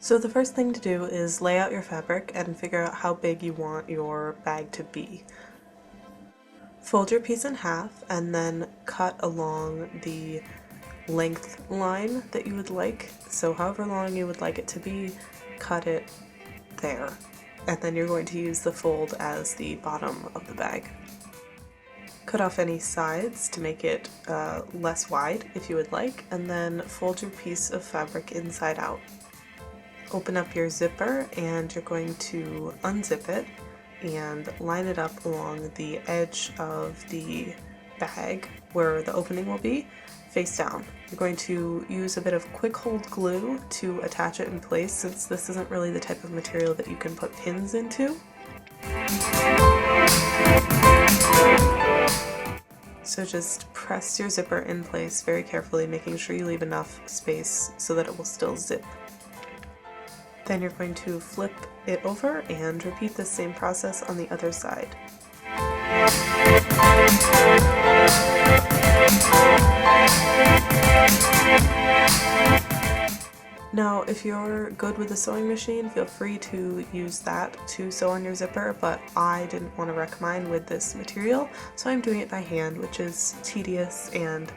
So the first thing to do is lay out your fabric and figure out how big you want your bag to be. Fold your piece in half and then cut along the length line that you would like. So however long you would like it to be, cut it there. And then you're going to use the fold as the bottom of the bag. Cut off any sides to make it less wide if you would like, and then fold your piece of fabric inside out. Open up your zipper and you're going to unzip it and line it up along the edge of the bag where the opening will be, face down. You're going to use a bit of quick hold glue to attach it in place, since this isn't really the type of material that you can put pins into. So just press your zipper in place very carefully, making sure you leave enough space so that it will still zip. Then you're going to flip it over and repeat the same process on the other side. Now, if you're good with a sewing machine, feel free to use that to sew on your zipper, but I didn't want to wreck mine with this material, so I'm doing it by hand, which is tedious and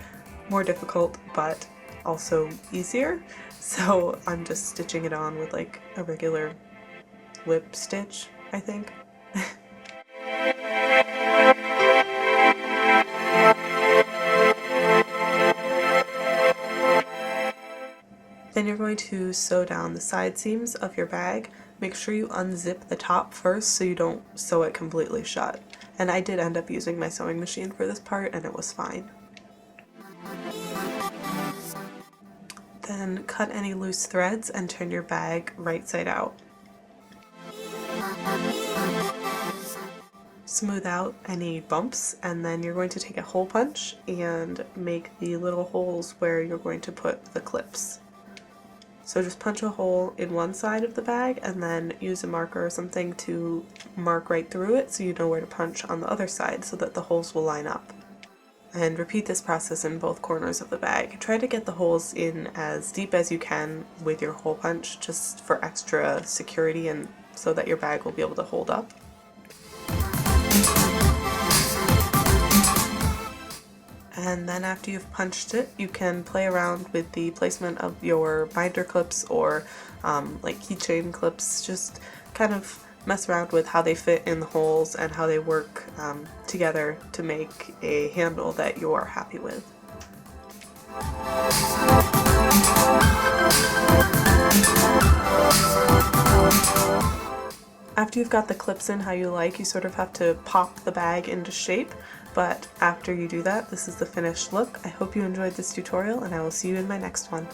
more difficult, but also easier. So I'm just stitching it on with like a regular lip stitch, I think. Then you're going to sew down the side seams of your bag. Make sure you unzip the top first so you don't sew it completely shut. And I did end up using my sewing machine for this part and it was fine. Then cut any loose threads and turn your bag right side out. Smooth out any bumps, and then you're going to take a hole punch and make the little holes where you're going to put the clips. So just punch a hole in one side of the bag and then use a marker or something to mark right through it so you know where to punch on the other side so that the holes will line up. And repeat this process in both corners of the bag. Try to get the holes in as deep as you can with your hole punch, just for extra security and so that your bag will be able to hold up. And then after you've punched it, you can play around with the placement of your binder clips or like keychain clips. Just kind of mess around with how they fit in the holes and how they work together to make a handle that you're happy with. After you've got the clips in how you like, you sort of have to pop the bag into shape. But after you do that, this is the finished look. I hope you enjoyed this tutorial, and I will see you in my next one.